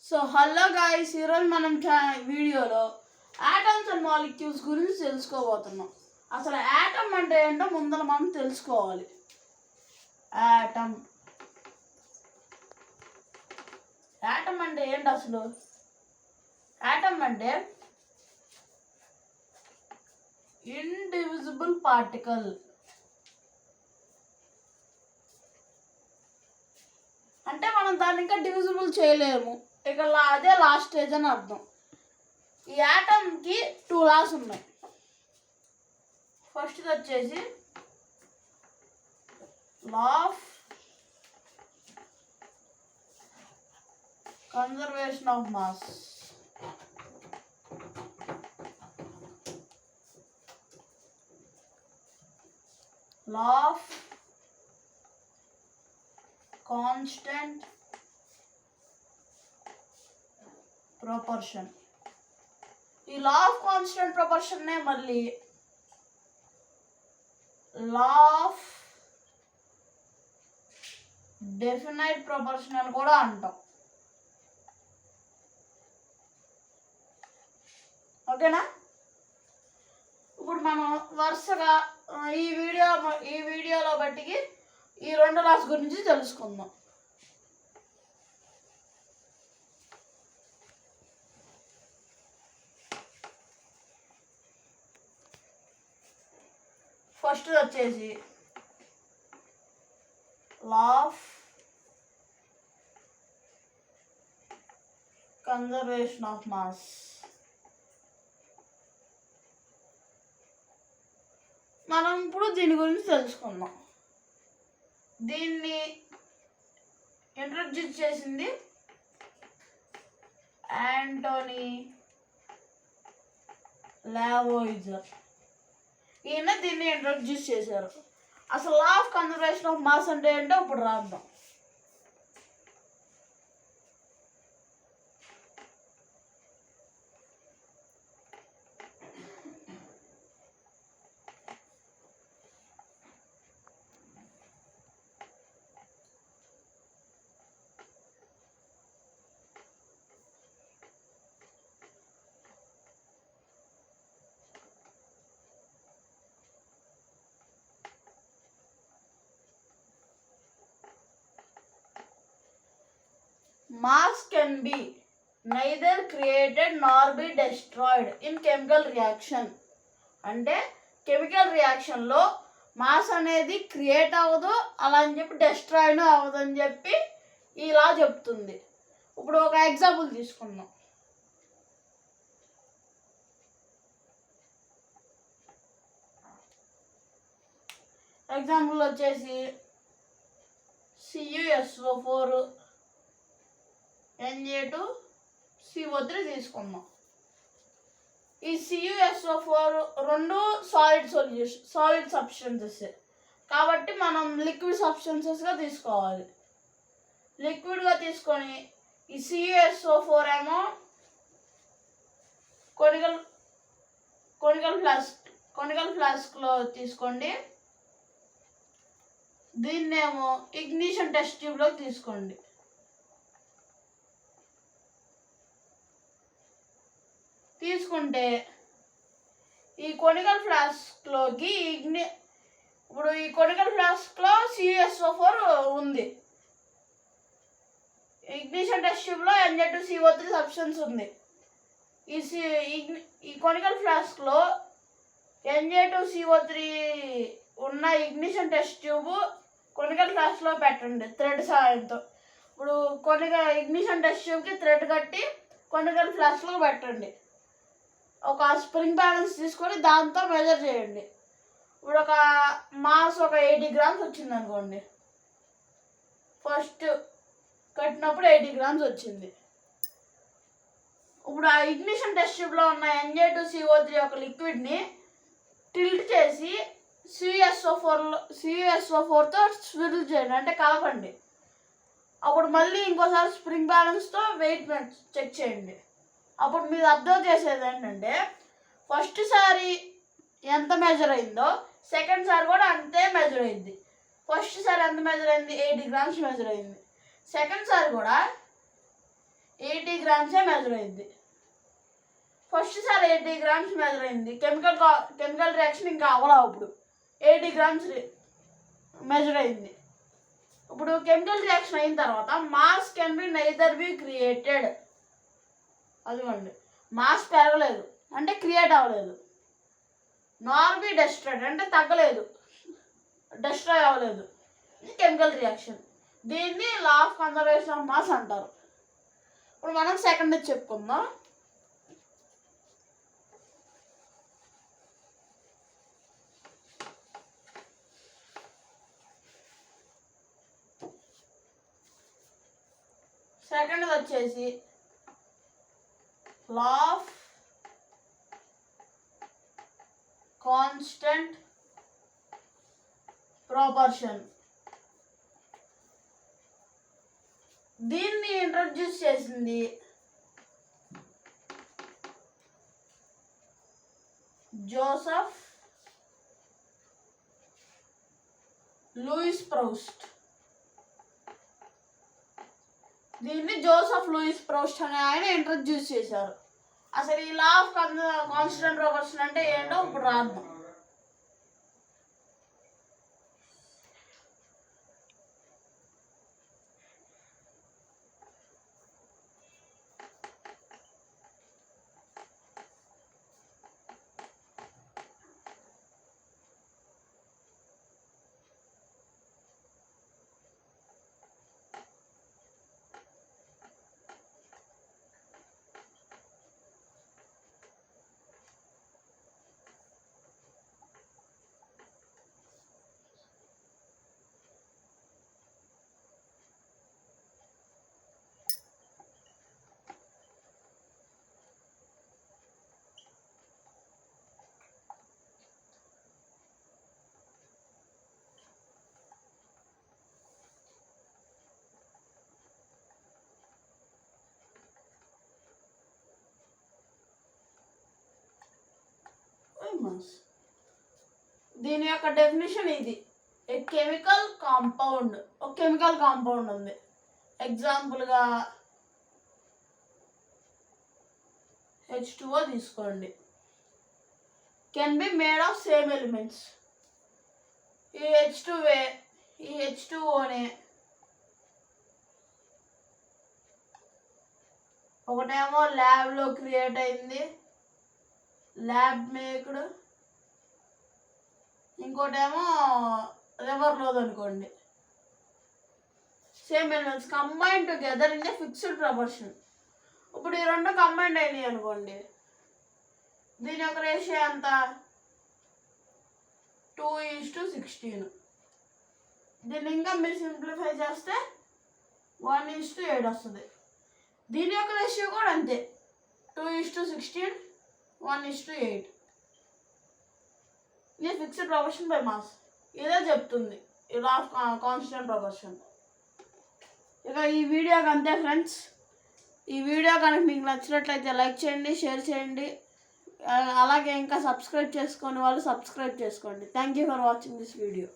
So hello guys, ఈరోజు మనం వీడియోలో ఆటమ్స్ అండ్ మాలిక్యూల్స్ గురించి తెలుసుకోబోతున్నాం. అసలు ఆటమ్ అంటే ఏంటో ముందర మనం తెలుసుకోవాలి. ఆటమ్ అంటే ఏంటి అసలు? ఆటమ్ అంటే ఇండివిజిబుల్ పార్టికల్. అంటే మనం దాన్ని ఇంకా డివిజిబుల్ చేయలేము. ఇక అదే లాస్ట్ స్టేజ్ అని అర్థం. ఈ ఆటమ్కి 2 లాస్ ఉన్నాయి. ఫస్ట్ది వచ్చేసి law of conservation of mass. Law of constant proportion. ఈ లా ఆఫ్ కాన్స్టెంట్ ప్రొపోర్షన్నే మళ్ళీ లా ఆఫ్ డెఫినైట్ ప్రొపోర్షన్ అని కూడా అంటాం. ఓకేనా? ఇప్పుడు మనం వరుసగా ఈ వీడియోలో బట్టికి ఈ 2 లాస్ గురించి తెలుసుకుందాం. ఫస్ట్ వచ్చేసి law of conservation of mass. మనం ఇప్పుడు దీని గురించి తెలుసుకుందాం. దీన్ని ఇంట్రడ్యూస్ చేసింది యాంటోనీ లావోయిజర్. ఈయన దీన్ని ఇంట్రడ్యూస్ చేశారు. అసలు law of conservation of mass అంటే ఏంటో ఇప్పుడు రాద్దాం. Mass can be neither created nor be destroyed in chemical reaction. అంటే కెమికల్ రియాక్షన్లో మాస్ అనేది క్రియేట్ అవ్వదు, అలా అని చెప్పి డెస్ట్రాయ్డ్ అవ్వదు అని చెప్పి ఇలా చెప్తుంది. ఇప్పుడు ఒక ఎగ్జాంపుల్ తీసుకుందాం. ఎగ్జాంపుల్ వచ్చేసి CuSO4 Na2CO3 తీసుకుందాం. ఈ CuSO4 రెండు సాలిడ్ సబ్స్టెన్సెస్ కాబట్టి మనం లిక్విడ్ సబ్స్టెన్సెస్గా తీసుకోవాలి. లిక్విడ్గా తీసుకొని ఈ CuSO4 ఏమో కొనికల్ ఫ్లాస్క్లో తీసుకోండి. దీన్నేమో ఇగ్నిషన్ టెస్ట్ ట్యూబ్లోకి తీసుకోండి. తీసుకుంటే ఈ కొనికల్ ఫ్లాస్క్లోకి ఇప్పుడు ఈ కొనికల్ ఫ్లాస్క్లో CuSO4 ఉంది. ఇగ్నిషన్ టెస్ట్ ట్యూబ్లో Na2CO3 సబ్స్టెన్స్ ఉంది. ఈ కొనికల్ ఫ్లాస్క్లో Na2CO3 ఉన్న ఇగ్నిషన్ టెస్ట్ ట్యూబ్ కొనికల్ ఫ్లాస్క్లో పెట్టండి థ్రెడ్ సహాయంతో. ఇప్పుడు ఇగ్నిషన్ టెస్ట్ ట్యూబ్కి థ్రెడ్ కట్టి కొనికల్ ఫ్లాస్క్లో పెట్టండి. ఒక స్ప్రింగ్ బ్యాలెన్స్ తీసుకొని దాంతో మెజర్ చేయండి. ఇప్పుడు ఒక మాస్ ఒక 80 గ్రామ్స్ వచ్చింది అనుకోండి. ఫస్ట్ కట్టినప్పుడు 80 గ్రామ్స్ వచ్చింది. ఇప్పుడు ఆ ఇగ్నిషన్ టెస్ట్ ట్యూబ్లో ఉన్న Na2CO3 యొక్క లిక్విడ్ని టిల్ట్ చేసి CuSO4తో స్విర్ల్ చేయండి, అంటే కలపండి. అప్పుడు మళ్ళీ ఇంకోసారి స్ప్రింగ్ బ్యాలెన్స్తో వెయిట్ చెక్ చేయండి. అప్పుడు మీరు అబ్జర్వ్ చేసేది ఏంటంటే ఫస్ట్ సారి ఎంత మెజర్ అయిందో సెకండ్ సారి కూడా అంతే మెజర్ అయింది. ఫస్ట్ సారి ఎంత మెజర్ అయింది? 80 గ్రామ్స్ మెజర్ అయింది. సెకండ్ సారి కూడా 80 గ్రామ్సే మెజర్ అయింది. ఫస్ట్ సారి 80 గ్రామ్స్ మెజర్ అయింది. కెమికల్ రియాక్షన్ ఇంకా అవ్వలా. ఇప్పుడు 80 గ్రామ్స్ మెజర్ అయింది. ఇప్పుడు కెమికల్ రియాక్షన్ అయిన తర్వాత mass can be neither be created. అదిగోండి, మాస్ పెరగలేదు అంటే క్రియేట్ అవ్వలేదు. నార్ బి డెస్ట్రాయిడ్ అంటే తగ్గలేదు, డెస్ట్రాయ్ అవ్వలేదు. ఇది కెమికల్ రియాక్షన్. దీన్ని law of conservation of mass అంటారు. ఇప్పుడు మనం సెకండ్ చెప్పుకుందాం. సెకండ్ వచ్చేసి లా ఆఫ్ కాన్స్టెంట్ ప్రొపోర్షన్. దీన్ని ఇంట్రడ్యూస్ చేసింది జోసెఫ్ లూయిస్ ప్రౌస్ట్. దీన్ని జోసెఫ్ లూయిస్ ప్రౌస్ట్ అనే ఆయన ఇంట్రడ్యూస్ చేశారు. అసలు ఈ లా ఆఫ్ కాన్స్టెంట్ ప్రొపోర్షన్ అంటే ఏంటో ఇప్పుడు రాద్దాం. దీని యొక్క డెఫినేషన్ ఇది. ఏ కెమికల్ కాంపౌండ్, ఒక కెమికల్ కాంపౌండ్ ఉంది. ఎగ్జాంపుల్గా H2O తీసుకోండి. Can be made of same elements. ఈ H2Oనే ఒకటేమో ల్యాబ్లో క్రియేట్ అయింది, ల్యాబ్ మేక్డ్. ఇంకోటేమో రివర్లోది అనుకోండి. Same elements combine together in a fixed proportion. ఇప్పుడు ఈ రెండు కంబైండ్ అయినాయి అనుకోండి. దీని యొక్క రేషియో ఎంత? 2:16. దీన్ని ఇంకా మీరు సింప్లిఫై చేస్తే 1:8 వస్తుంది. దీని యొక్క రేషియో కూడా అంతే, 2:16, 1:8. ఇది ఫిక్స్డ్ ప్రపోర్షన్ బై మాస్. ఇదే చెప్తుంది ఈ లా ఆఫ్ కాన్స్టెంట్ ప్రపోర్షన్. ఇక ఈ వీడియోకి అంతే ఫ్రెండ్స్. ఈ వీడియో కనుక మీకు నచ్చినట్లయితే లైక్ చేయండి, షేర్ చేయండి. అలాగే ఇంకా సబ్స్క్రైబ్ చేసుకొని వాళ్ళు సబ్స్క్రైబ్ చేసుకోండి. Thank you for watching this video.